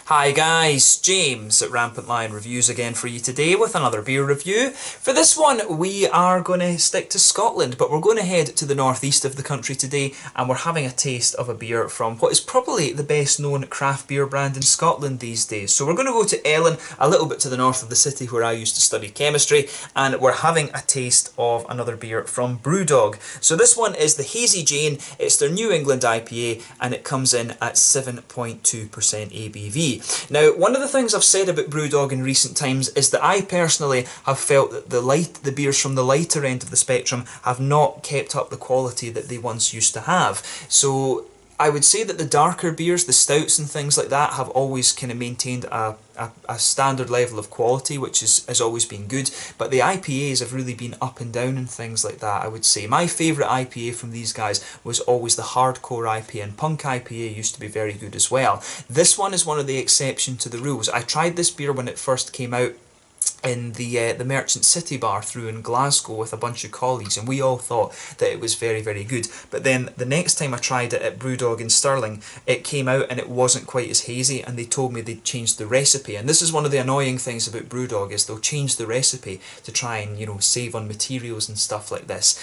Hi guys, James at RampantLionReviews again for you today with another beer review. For this one we are going to stick to Scotland, but we're going to head to the northeast of the country today and we're having a taste of a beer from what is probably the best known craft beer brand in Scotland these days. So we're going to go to Ellon, a little bit to the north of the city where I used to study chemistry, and we're having a taste of another beer from Brewdog. So this one is the Hazy Jane. It's their New England IPA and it comes in at 7.2% ABV. Now, one of the things I've said about Brewdog in recent times is that I personally have felt that the beers from the lighter end of the spectrum have not kept up the quality that they once used to have. So I would say that the darker beers, the stouts and things like that, have always kind of maintained a standard level of quality, which has always been good, but the IPAs have really been up and down and things like that, I would say. My favourite IPA from these guys was always the hardcore IPA, and Punk IPA used to be very good as well. This one is one of the exception to the rules. I tried this beer when it first came out in the Merchant City bar through in Glasgow with a bunch of colleagues, and we all thought that it was very, very good. But then the next time I tried it at Brewdog in Stirling, it came out and it wasn't quite as hazy, and they told me they'd changed the recipe. And this is one of the annoying things about Brewdog, is they'll change the recipe to try and, you know, save on materials and stuff like this.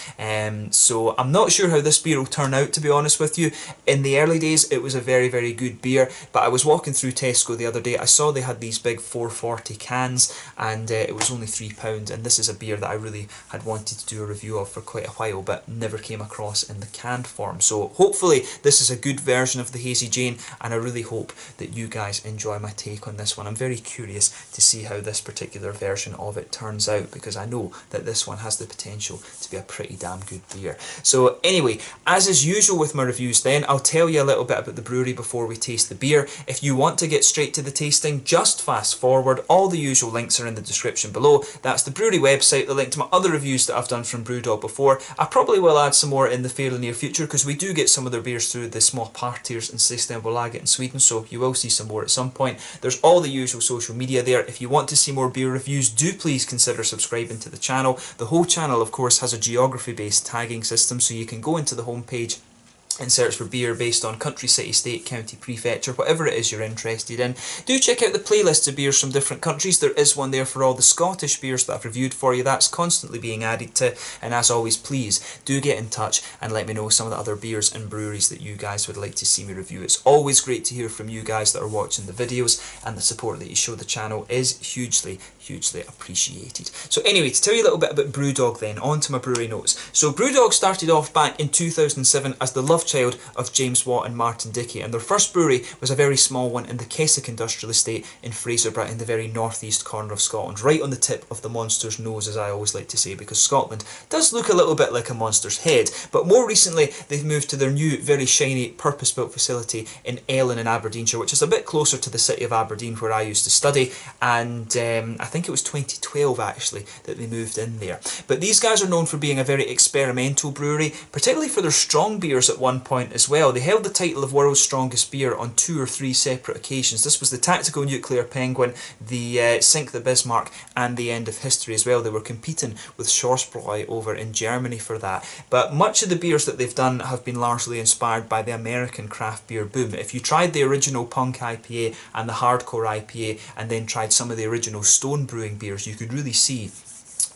So I'm not sure how this beer will turn out, to be honest with you. In the early days it was a very, very good beer, but I was walking through Tesco the other day, I saw they had these big 440 cans, and it was only £3, and this is a beer that I really had wanted to do a review of for quite a while but never came across in the canned form. So hopefully this is a good version of the Hazy Jane, and I really hope that you guys enjoy my take on this one. I'm very curious to see how this particular version of it turns out, because I know that this one has the potential to be a pretty damn good beer. So anyway, as is usual with my reviews then, I'll tell you a little bit about the brewery before we taste the beer. If you want to get straight to the tasting, just fast forward. All the usual links are in the description below. That's the brewery website, the link to my other reviews that I've done from Brewdog before. I probably will add some more in the fairly near future, because we do get some of their beers through the small partiers in Systembolaget in Sweden, so you will see some more at some point. There's all the usual social media there. If you want to see more beer reviews, do please consider subscribing to the channel. The whole channel, of course, has a geography-based tagging system, so you can go into the homepage and search for beer based on country, city, state, county, prefecture, whatever it is you're interested in. Do check out the playlists of beers from different countries. There is one there for all the Scottish beers that I've reviewed for you. That's constantly being added to, and as always, please do get in touch and let me know some of the other beers and breweries that you guys would like to see me review. It's always great to hear from you guys that are watching the videos, and the support that you show the channel is hugely appreciated. So anyway, to tell you a little bit about Brewdog then, on to my brewery notes. So Brewdog started off back in 2007 as the love child of James Watt and Martin Dickey, and their first brewery was a very small one in the Keswick Industrial Estate in Fraserburgh in the very northeast corner of Scotland, right on the tip of the monster's nose, as I always like to say, because Scotland does look a little bit like a monster's head. But more recently they've moved to their new very shiny purpose-built facility in Ellon in Aberdeenshire, which is a bit closer to the city of Aberdeen where I used to study, and I think it was 2012 actually that they moved in there. But these guys are known for being a very experimental brewery, particularly for their strong beers at one point as well. They held the title of World's Strongest Beer on 2 or 3 separate occasions. This was the Tactical Nuclear Penguin, the Sink the Bismarck, and the End of History as well. They were competing with Schwarzbräu over in Germany for that. But much of the beers that they've done have been largely inspired by the American craft beer boom. If you tried the original Punk IPA and the Hardcore IPA, and then tried some of the original Stone Brewing beers, you could really see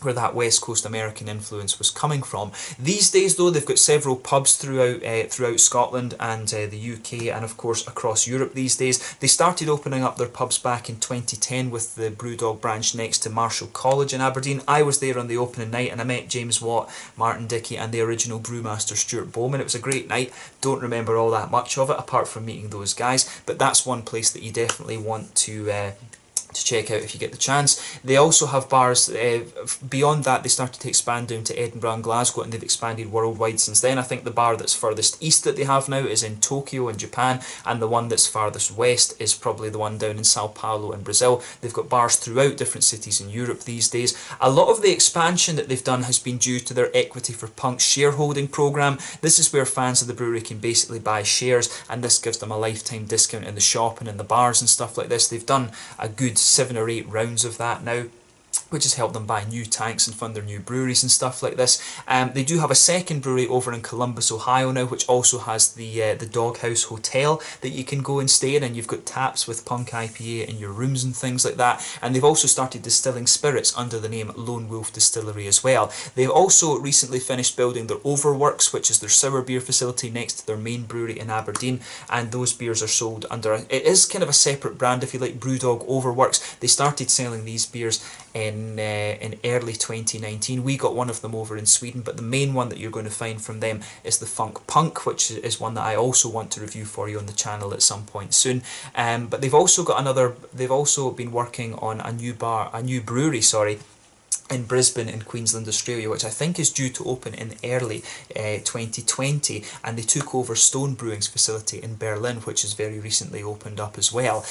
where that West Coast American influence was coming from. These days though, they've got several pubs throughout Scotland and the UK, and of course across Europe these days. They started opening up their pubs back in 2010 with the Brewdog branch next to Marischal College in Aberdeen. I was there on the opening night and I met James Watt, Martin Dickey and the original brewmaster Stuart Bowman. It was a great night. Don't remember all that much of it apart from meeting those guys, but that's one place that you definitely want to check out if you get the chance. They also have bars beyond that. They started to expand down to Edinburgh and Glasgow, and they've expanded worldwide since then. I think the bar that's furthest east that they have now is in Tokyo in Japan, and the one that's farthest west is probably the one down in Sao Paulo in Brazil. They've got bars throughout different cities in Europe these days. A lot of the expansion that they've done has been due to their Equity for Punk's shareholding program. This is where fans of the brewery can basically buy shares, and this gives them a lifetime discount in the shop and in the bars and stuff like this. They've done a good 7 or 8 rounds of that now. which has helped them buy new tanks and fund their new breweries and stuff like this. They do have a second brewery over in Columbus, Ohio now, which also has the Doghouse Hotel that you can go and stay in, and you've got taps with Punk IPA in your rooms and things like that. And they've also started distilling spirits under the name Lone Wolf Distillery as well. They've also recently finished building their Overworks, which is their sour beer facility next to their main brewery in Aberdeen, and those beers are sold under it is kind of a separate brand, if you like, Brewdog Overworks. They started selling these beers in early 2019. We got one of them over in Sweden, but the main one that you're going to find from them is the Funk Punk, which is one that I also want to review for you on the channel at some point soon. But they've also got another. They've also been working on a new brewery, sorry, in Brisbane in Queensland, Australia, which I think is due to open in early 2020, and they took over Stone Brewing's facility in Berlin, which has very recently opened up as well.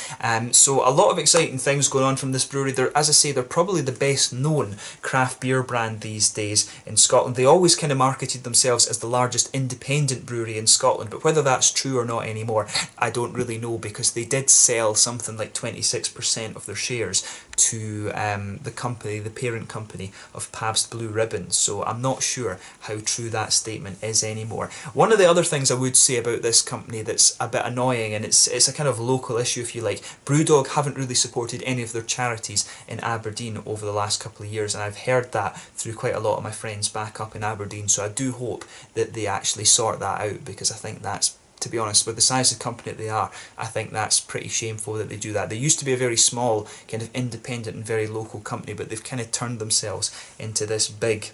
So a lot of exciting things going on from this brewery. As I say, they're probably the best known craft beer brand these days in Scotland. They always kind of marketed themselves as the largest independent brewery in Scotland, but whether that's true or not anymore, I don't really know, because they did sell something like 26% of their shares to the company, the parent company of Pabst Blue Ribbon, so I'm not sure how true that statement is anymore. One of the other things I would say about this company that's a bit annoying, and it's a kind of local issue, if you like, Brewdog haven't really supported any of their charities in Aberdeen over the last couple of years, and I've heard that through quite a lot of my friends back up in Aberdeen, so I do hope that they actually sort that out, because I think that's, to be honest, with the size of company that they are, I think that's pretty shameful that they do that. They used to be a very small, kind of independent and very local company, but they've kind of turned themselves into this big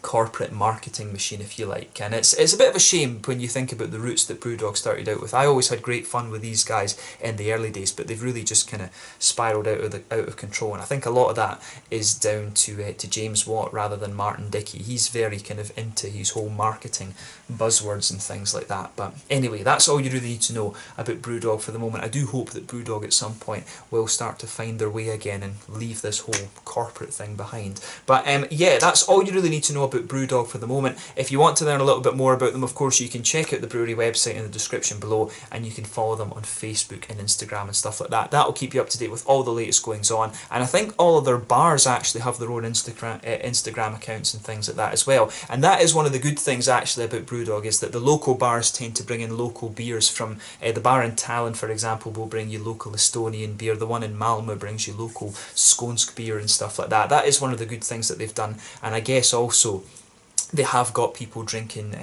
corporate marketing machine, if you like, and it's a bit of a shame when you think about the roots that Brewdog started out with. I always had great fun with these guys in the early days, but they've really just kind of spiraled out of control, and I think a lot of that is down to James Watt rather than Martin Dickey. He's very kind of into his whole marketing buzzwords and things like that. But anyway, that's all you really need to know about Brewdog for the moment. I do hope that Brewdog at some point will start to find their way again and leave this whole corporate thing behind. But yeah, that's all you really need to know about Brewdog for the moment. If you want to learn a little bit more about them, of course, you can check out the brewery website in the description below, and you can follow them on Facebook and Instagram and stuff like that. That'll keep you up to date with all the latest goings on, and I think all of their bars actually have their own Instagram accounts and things like that as well. And that is one of the good things actually about Brewdog, is that the local bars tend to bring in local beers from the bar in Tallinn, for example, will bring you local Estonian beer. The one in Malmö brings you local Skånsk beer and stuff like that. That is one of the good things that they've done, and I guess also they have got people drinking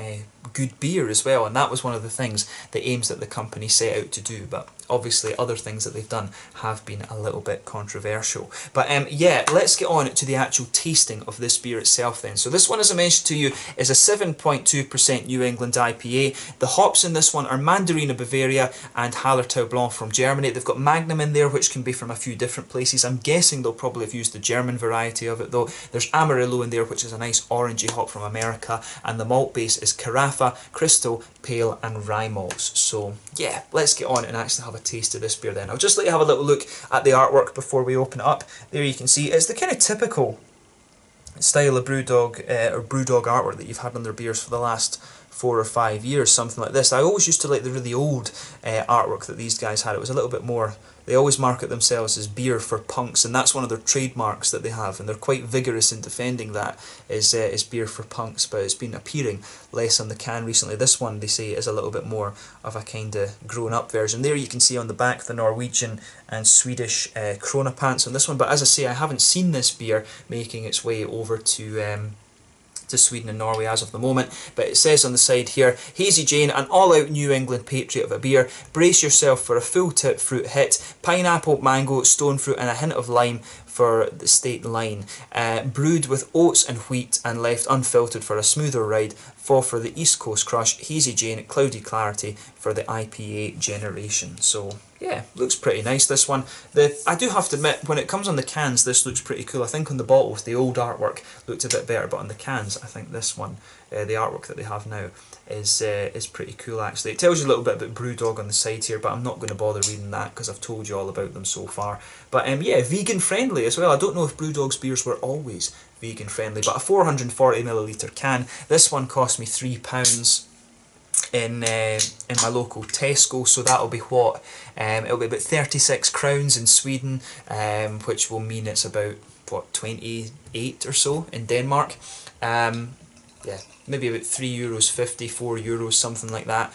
good beer as well, and that was one of the things, the aims that the company set out to do. But obviously other things that they've done have been a little bit controversial. But yeah, let's get on to the actual tasting of this beer itself then. So this one, as I mentioned to you, is a 7.2% New England IPA. The hops in this one are Mandarina Bavaria and Hallertau Blanc from Germany. They've got Magnum in there, which can be from a few different places. I'm guessing they'll probably have used the German variety of it though. There's Amarillo in there, which is a nice orangey hop from America, and the malt base is Carafa, Crystal, Pale and Rye malts. So yeah, let's get on and actually have a taste of this beer then. I'll just let you have a little look at the artwork before we open it up. There you can see it's the kind of typical style of Brewdog or Brewdog artwork that you've had on their beers for the last 4 or 5 years, something like this. I always used to like the really old artwork that these guys had. It was a little bit more, they always market themselves as beer for punks, and that's one of their trademarks that they have, and they're quite vigorous in defending that, is beer for punks, but it's been appearing less on the can recently. This one, they say, is a little bit more of a kind of grown-up version. There you can see on the back the Norwegian and Swedish Krona pants on this one, but as I say, I haven't seen this beer making its way over to Sweden and Norway as of the moment, but it says on the side here, Hazy Jane, an all-out New England patriot of a beer. Brace yourself for a full-tip fruit hit. Pineapple, mango, stone fruit and a hint of lime for the state line. Brewed with oats and wheat and left unfiltered for a smoother ride. For the East Coast crush, Hazy Jane, cloudy clarity for the IPA generation. So yeah, looks pretty nice, this one. I do have to admit, when it comes on the cans, this looks pretty cool. I think on the bottles, the old artwork looked a bit better, but on the cans, I think this one, the artwork that they have now, is pretty cool actually. It tells you a little bit about Brewdog on the side here, but I'm not going to bother reading that because I've told you all about them so far. But yeah, vegan friendly as well. I don't know if Brewdog's beers were always vegan friendly, but a 440ml can. This one cost me £3 in my local Tesco, so that'll be what? It'll be about 36 crowns in Sweden, which will mean it's about what, 28 or so in Denmark. Yeah, maybe about €3.50, €4, something like that.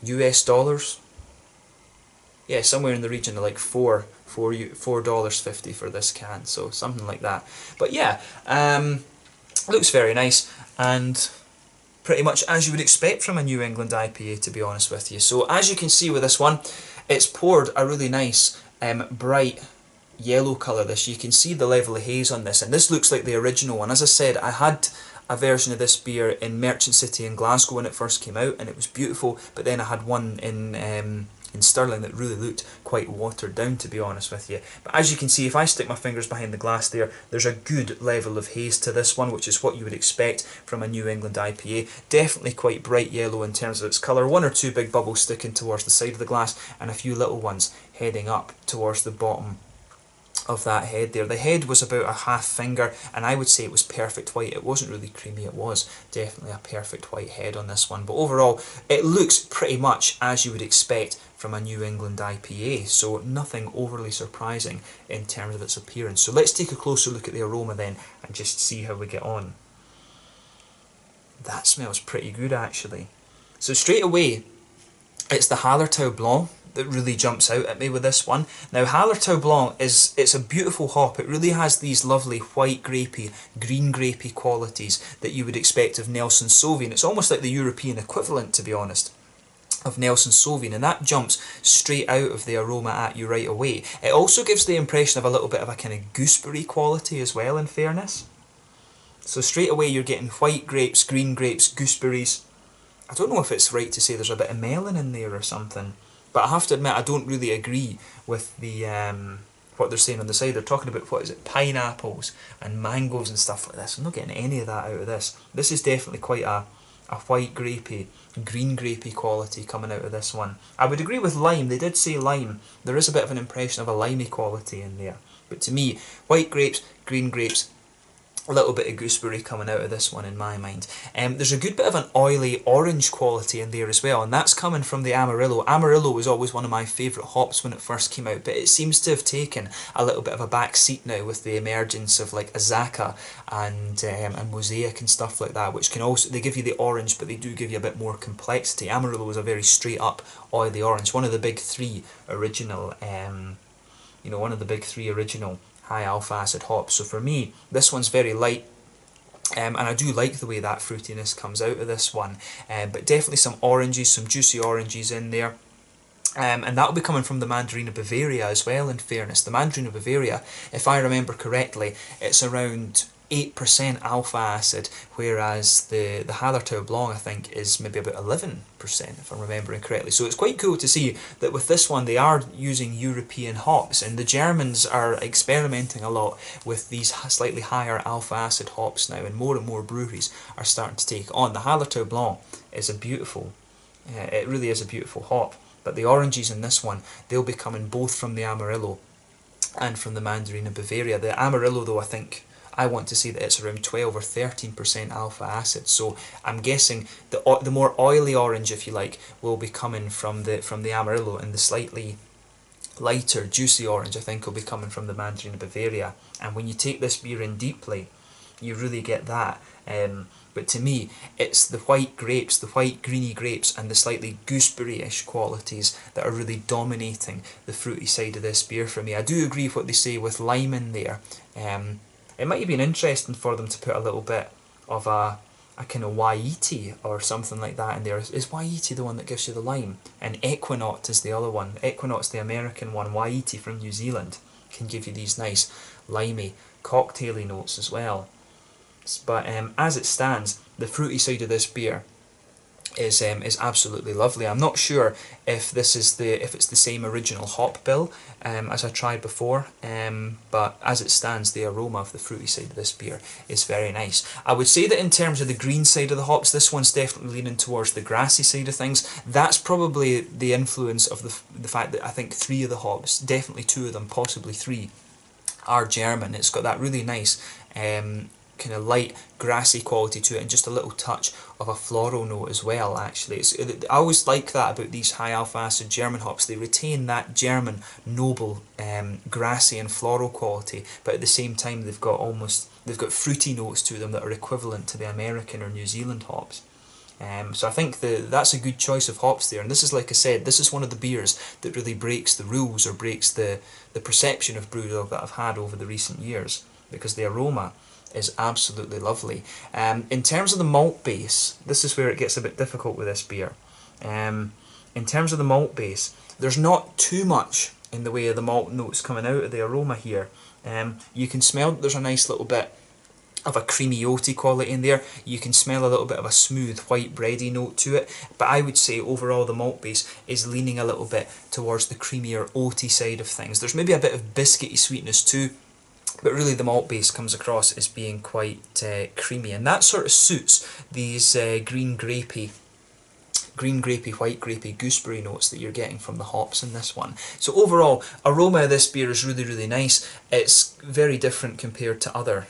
US dollars. Yeah, somewhere in the region of like $4.50 for this can, so something like that. But yeah, looks very nice, and pretty much as you would expect from a New England IPA, to be honest with you. So as you can see with this one, it's poured a really nice bright yellow colour. This, you can see the level of haze on this, and this looks like the original one. As I said, I had a version of this beer in Merchant City in Glasgow when it first came out, and it was beautiful, but then I had one in Stirling that really looked quite watered down, to be honest with you. But as you can see, if I stick my fingers behind the glass there, there's a good level of haze to this one, which is what you would expect from a New England IPA. Definitely quite bright yellow in terms of its colour. One or two big bubbles sticking towards the side of the glass, and a few little ones heading up towards the bottom of that head there. The head was about a half finger, and I would say it was perfect white. It wasn't really creamy, it was definitely a perfect white head on this one. But overall, it looks pretty much as you would expect from a New England IPA, so nothing overly surprising in terms of its appearance. So let's take a closer look at the aroma then, and just see how we get on. That smells pretty good, actually. So straight away, it's the Hallertau Blanc that really jumps out at me with this one. Now, Hallertau Blanc it's a beautiful hop. It really has these lovely white grapey, green grapey qualities that you would expect of Nelson Sauvin. It's almost like the European equivalent, to be honest, of Nelson Sauvin, and that jumps straight out of the aroma at you right away. It also gives the impression of a little bit of a kind of gooseberry quality as well, in fairness. So straight away you're getting white grapes, green grapes, gooseberries. I don't know if it's right to say there's a bit of melon in there or something, but I have to admit I don't really agree with the what they're saying on the side. They're talking about, what is it, pineapples and mangoes and stuff like this. I'm not getting any of that out of this. This is definitely quite a white grapey, green grapey quality coming out of this one. I would agree with lime. They did say lime. There is a bit of an impression of a limey quality in there. But to me, white grapes, green grapes, a little bit of gooseberry coming out of this one in my mind. There's a good bit of an oily orange quality in there as well, and that's coming from the Amarillo. Amarillo was always one of my favourite hops when it first came out, but it seems to have taken a little bit of a back seat now with the emergence of like Azaka and Mosaic and stuff like that, which can also, they give you the orange, but they do give you a bit more complexity. Amarillo is a very straight up oily orange, one of the big three original, one of the big three original high alpha acid hops. So for me, this one's very light, and I do like the way that fruitiness comes out of this one, but definitely some oranges, some juicy oranges in there. And that'll be coming from the Mandarina Bavaria as well, in fairness. The Mandarina Bavaria, if I remember correctly, it's around 8% alpha acid, whereas the Hallertau Blanc, I think, is maybe about 11%, if I'm remembering correctly. So it's quite cool to see that with this one they are using European hops, and the Germans are experimenting a lot with these slightly higher alpha acid hops now, and more breweries are starting to take on. The Hallertau Blanc is a beautiful, it really is a beautiful hop, but the oranges in this one, they'll be coming both from the Amarillo and from the Mandarina Bavaria. The Amarillo, though, I want to say that it's around 12 or 13% alpha acid, so I'm guessing the more oily orange, if you like, will be coming from the Amarillo, and the slightly lighter, juicy orange, I think, will be coming from the Mandarina Bavaria. And when you take this beer in deeply, you really get that. But to me, it's the white grapes, the white greeny grapes, and the slightly gooseberry-ish qualities that are really dominating the fruity side of this beer for me. I do agree with what they say with lime in there. It might have been interesting for them to put a little bit of a kind of Waiti or something like that in there. Is Waiti the one that gives you the lime? And Equinox is the other one. Equinox, the American one. Waiti from New Zealand can give you these nice limey, cocktaily notes as well. But as it stands, the fruity side of this beer is absolutely lovely. I'm not sure if it's the same original hop bill as I tried before, but as it stands, the aroma of the fruity side of this beer is very nice. I would say that in terms of the green side of the hops, this one's definitely leaning towards the grassy side of things. That's probably the influence of the fact that I think 3 of the hops, definitely 2 of them, possibly 3, are German. It's got that really nice kind of light grassy quality to it, and just a little touch of a floral note as well. Actually, I always like that about these high alpha acid German hops. They retain that German noble grassy and floral quality, but at the same time they've got fruity notes to them that are equivalent to the American or New Zealand hops. So I think that's a good choice of hops there, and this is, like I said, this is one of the beers that really breaks the rules, or breaks the perception of Brewdog that I've had over the recent years, because the aroma is absolutely lovely. In terms of the malt base, this is where it gets a bit difficult with this beer. In terms of the malt base, there's not too much in the way of the malt notes coming out of the aroma here. You can smell that there's a nice little bit of a creamy oaty quality in there. You can smell a little bit of a smooth white bready note to it, but I would say overall the malt base is leaning a little bit towards the creamier oaty side of things. There's maybe a bit of biscuity sweetness too, but really the malt base comes across as being quite creamy, and that sort of suits these green grapey, white grapey, gooseberry notes that you're getting from the hops in this one. So overall, aroma of this beer is really, really nice. It's very different compared to other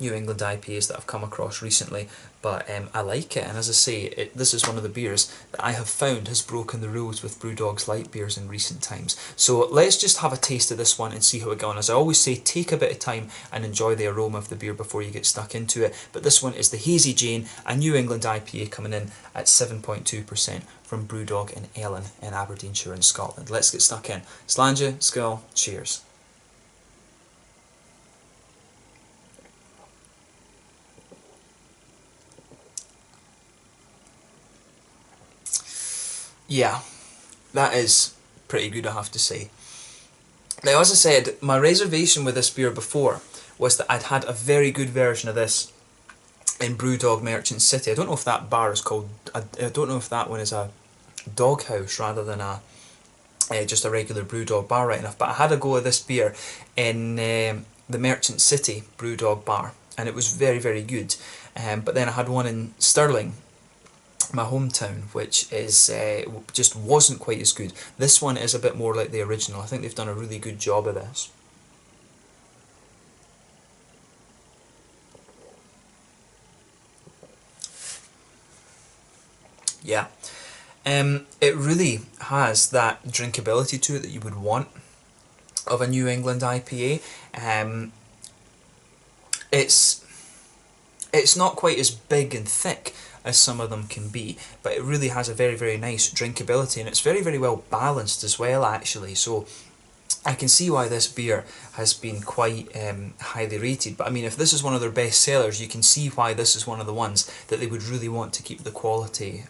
New England IPAs that I've come across recently, but I like it, and as I say, this is one of the beers that I have found has broken the rules with Brewdog's light beers in recent times. So let's just have a taste of this one and see how it goes. As I always say, take a bit of time and enjoy the aroma of the beer before you get stuck into it. But this one is the Hazy Jane, a New England IPA coming in at 7.2% from Brewdog in Ellon in Aberdeenshire in Scotland. Let's get stuck in. Slàinte, skål, cheers. Yeah, that is pretty good, I have to say. Now, as I said, my reservation with this beer before was that I'd had a very good version of this in Brewdog Merchant City. I don't know if that bar is called, I don't know if that one is a doghouse rather than just a regular Brewdog bar right enough, but I had a go of this beer in the Merchant City Brewdog bar, and it was very, very good. But then I had one in Stirling, my hometown, which is just wasn't quite as good. This one is a bit more like the original. I think they've done a really good job of this. Yeah, it really has that drinkability to it that you would want of a New England IPA. It's not quite as big and thick as some of them can be, but it really has a very, very nice drinkability, and it's very, very well balanced as well, actually. So I can see why this beer has been quite highly rated. But I mean, if this is one of their best sellers, you can see why this is one of the ones that they would really want to keep the quality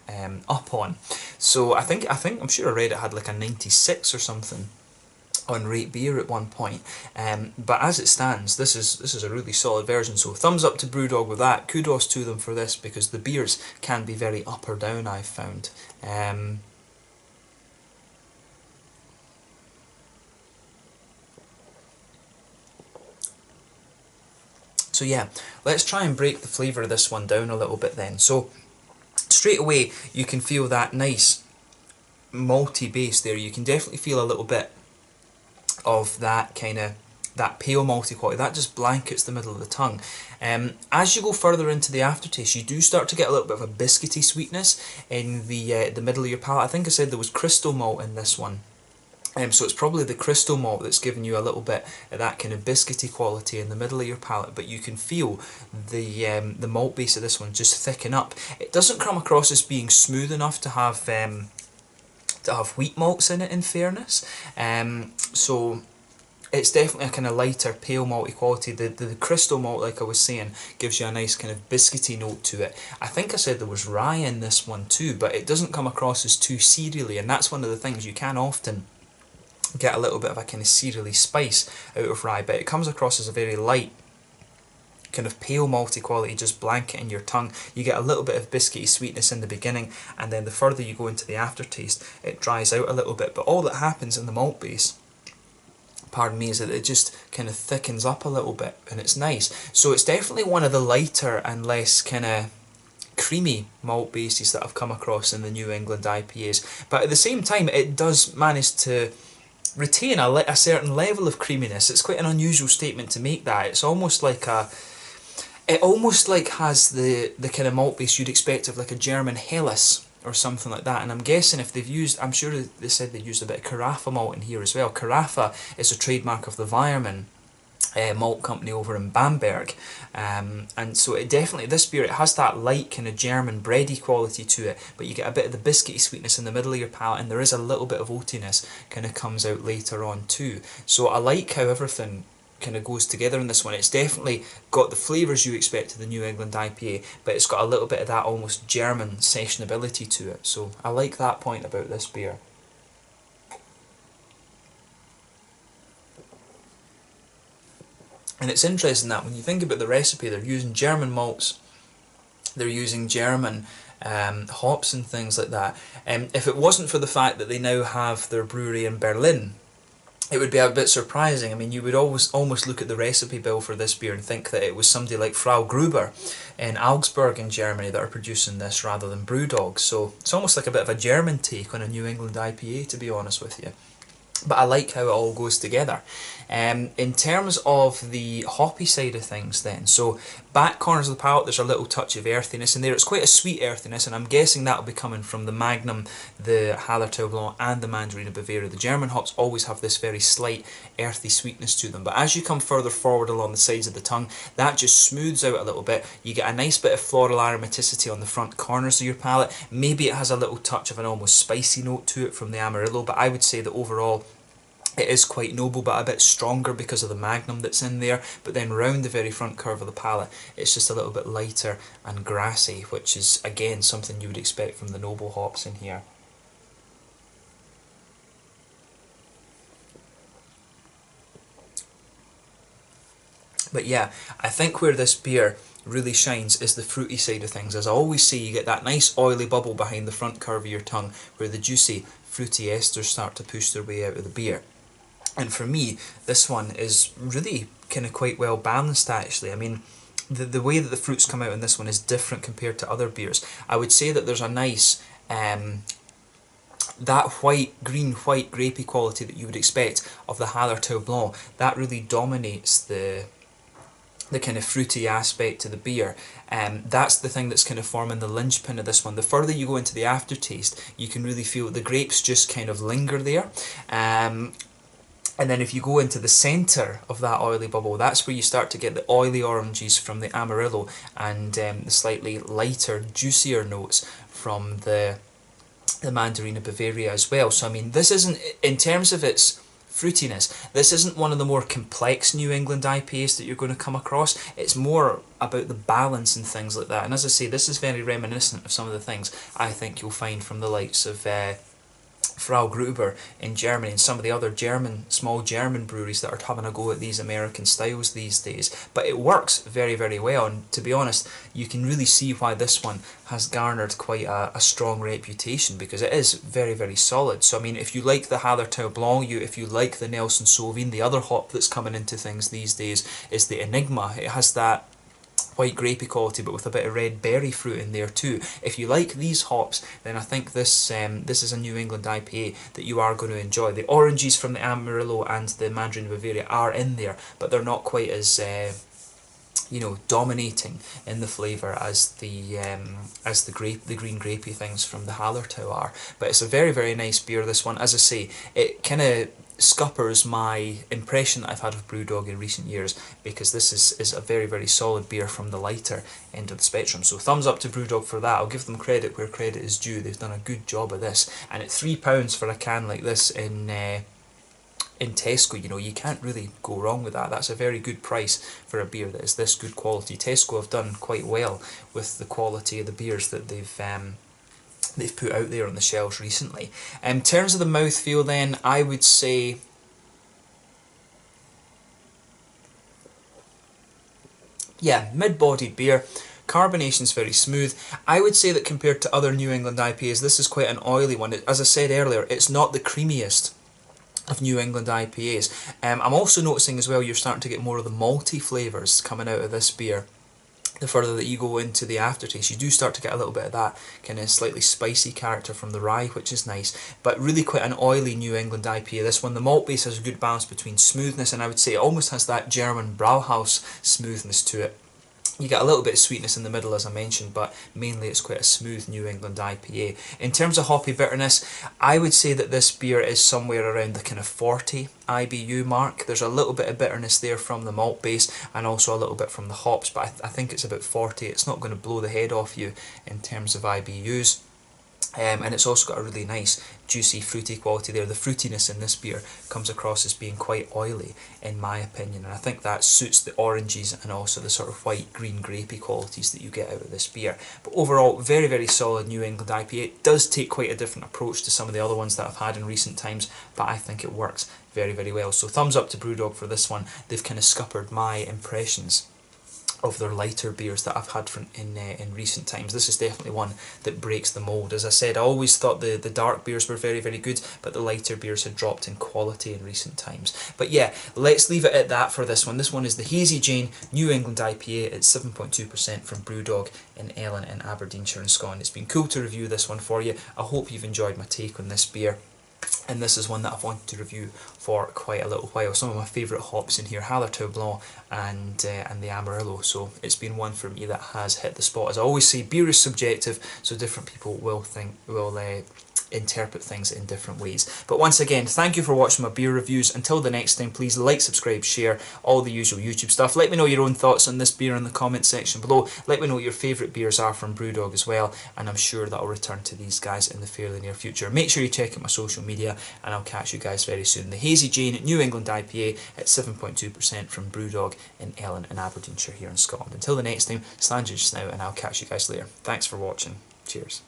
up on. So I'm sure I read it had like a 96 or something on Rate Beer at one point, but as it stands, this is a really solid version. So thumbs up to Brewdog with that. Kudos to them for this, because the beers can be very up or down, I've found. So yeah, let's try and break the flavour of this one down a little bit then. So straight away you can feel that nice malty base there. You can definitely feel a little bit of that that pale malty quality that just blankets the middle of the tongue. As you go further into the aftertaste, you do start to get a little bit of a biscuity sweetness in the middle of your palate. I think I said there was crystal malt in this one, so it's probably the crystal malt that's giving you a little bit of that kind of biscuity quality in the middle of your palate. But you can feel the malt base of this one just thicken up. It doesn't come across as being smooth enough to have wheat malts in it, in fairness. So it's definitely a kind of lighter, pale malty quality. The crystal malt, like I was saying, gives you a nice kind of biscuity note to it. I think I said there was rye in this one too, but it doesn't come across as too cereally, and that's one of the things you can often get a little bit of a kind of cereally spice out of rye, but it comes across as a very light, kind of pale malty quality, just blanketing your tongue. You get a little bit of biscuity sweetness in the beginning, and then the further you go into the aftertaste, it dries out a little bit. But all that happens in the malt base, pardon me, is that it just kind of thickens up a little bit, and it's nice. So it's definitely one of the lighter and less kind of creamy malt bases that I've come across in the New England IPAs. But at the same time, it does manage to retain a certain level of creaminess. It's quite an unusual statement to make that. It's almost like It almost like has the kind of malt base you'd expect of like a German Helles or something like that. And I'm guessing if they've used, I'm sure they said they used a bit of Carafa malt in here as well. Carafa is a trademark of the Weiermann malt company over in Bamberg, and so it definitely, this beer, it has that light kind of German bready quality to it, but you get a bit of the biscuity sweetness in the middle of your palate, and there is a little bit of oatiness kind of comes out later on too. So I like how everything kind of goes together in this one. It's definitely got the flavours you expect of the New England IPA, but it's got a little bit of that almost German sessionability to it, so I like that point about this beer. And it's interesting that when you think about the recipe, they're using German malts, they're using German hops and things like that. If it wasn't for the fact that they now have their brewery in Berlin, it would be a bit surprising. I mean, you would almost look at the recipe bill for this beer and think that it was somebody like Frau Gruber in Augsburg in Germany that are producing this rather than Brewdog. So it's almost like a bit of a German take on a New England IPA, to be honest with you. But I like how it all goes together. In terms of the hoppy side of things then, so back corners of the palate there's a little touch of earthiness in there. It's quite a sweet earthiness, and I'm guessing that'll be coming from the Magnum, the Hallertau Blanc and the Mandarina Bavaria. The German hops always have this very slight earthy sweetness to them, but as you come further forward along the sides of the tongue, that just smooths out a little bit. You get a nice bit of floral aromaticity on the front corners of your palate. Maybe it has a little touch of an almost spicy note to it from the Amarillo, but I would say that overall it is quite noble, but a bit stronger because of the Magnum that's in there. But then round the very front curve of the palate, it's just a little bit lighter and grassy, which is again something you would expect from the noble hops in here. But yeah, I think where this beer really shines is the fruity side of things. As I always say, you get that nice oily bubble behind the front curve of your tongue where the juicy fruity esters start to push their way out of the beer. And for me, this one is really kind of quite well balanced actually. I mean, the way that the fruits come out in this one is different compared to other beers. I would say that there's a nice, that green-white grapey quality that you would expect of the Hallertau Blanc, that really dominates the kind of fruity aspect to the beer. That's the thing that's kind of forming the linchpin of this one. The further you go into the aftertaste, you can really feel the grapes just kind of linger there. And then if you go into the centre of that oily bubble, that's where you start to get the oily oranges from the Amarillo and the slightly lighter, juicier notes from the Mandarina Bavaria as well. So I mean, this isn't, in terms of its fruitiness, this isn't one of the more complex New England IPAs that you're going to come across. It's more about the balance and things like that. And as I say, this is very reminiscent of some of the things I think you'll find from the likes of Frau Gruber in Germany and some of the other small German breweries that are having a go at these American styles these days. But it works very, very well, and to be honest, you can really see why this one has garnered quite a strong reputation, because it is very, very solid. So I mean, if you like the Hallertau Blanc, if you like the Nelson Sauvin, the other hop that's coming into things these days is the Enigma. It has that white grapey quality but with a bit of red berry fruit in there too. If you like these hops, then I think this is a New England IPA that you are going to enjoy. The oranges from the Amarillo and the Mandarin Bavaria are in there, but they're not quite as dominating in the flavour as the green grapey things from the Hallertau are. But it's a very, very nice beer, this one. As I say, it kind of scuppers my impression that I've had of Brewdog in recent years, because this is a very, very solid beer from the lighter end of the spectrum. So thumbs up to Brewdog for that. I'll give them credit where credit is due. They've done a good job of this. And at £3 for a can like this in Tesco, you can't really go wrong with that. That's a very good price for a beer that is this good quality. Tesco have done quite well with the quality of the beers that they've put out there on the shelves recently. In terms of the mouthfeel then, I would say mid-bodied beer. Carbonation's very smooth. I would say that compared to other New England IPAs, this is quite an oily one. As I said earlier, it's not the creamiest of New England IPAs. I'm also noticing as well you're starting to get more of the malty flavours coming out of this beer. The further that you go into the aftertaste, you do start to get a little bit of that kind of slightly spicy character from the rye, which is nice, but really quite an oily New England IPA. This one, the malt base has a good balance between smoothness, and I would say it almost has that German Brauhaus smoothness to it. You get a little bit of sweetness in the middle, as I mentioned, but mainly it's quite a smooth New England IPA. In terms of hoppy bitterness, I would say that this beer is somewhere around the kind of 40 IBU mark. There's a little bit of bitterness there from the malt base and also a little bit from the hops, but I think it's about 40. It's not going to blow the head off you in terms of IBUs. And it's also got a really nice juicy fruity quality there. The fruitiness in this beer comes across as being quite oily in my opinion, and I think that suits the oranges and also the sort of white, green, grapey qualities that you get out of this beer. But overall, very, very solid New England IPA. It does take quite a different approach to some of the other ones that I've had in recent times, but I think it works very, very well. So thumbs up to Brewdog for this one. They've kind of scuppered my impressions of their lighter beers that I've had in recent times. This is definitely one that breaks the mould. As I said, I always thought the dark beers were very, very good, but the lighter beers had dropped in quality in recent times. But yeah, let's leave it at that for this one. This one is the Hazy Jane New England IPA. It's 7.2% from Brewdog in Ellon in Aberdeenshire in Scotland. It's been cool to review this one for you. I hope you've enjoyed my take on this beer. And this is one that I've wanted to review for quite a little while. Some of my favourite hops in here, Hallertau Blanc and the Amarillo. So it's been one for me that has hit the spot. As I always say, beer is subjective, so different people will interpret things in different ways. But once again, thank you for watching my beer reviews. Until the next time, please like, subscribe, share, all the usual YouTube stuff. Let me know your own thoughts on this beer in the comment section below. Let me know what your favourite beers are from Brewdog as well, and I'm sure that I'll return to these guys in the fairly near future. Make sure you check out my social media, and I'll catch you guys very soon. The Hazy Jane New England IPA at 7.2% from Brewdog in Ellon in Aberdeenshire here in Scotland. Until the next time, stand just now, and I'll catch you guys later. Thanks for watching. Cheers.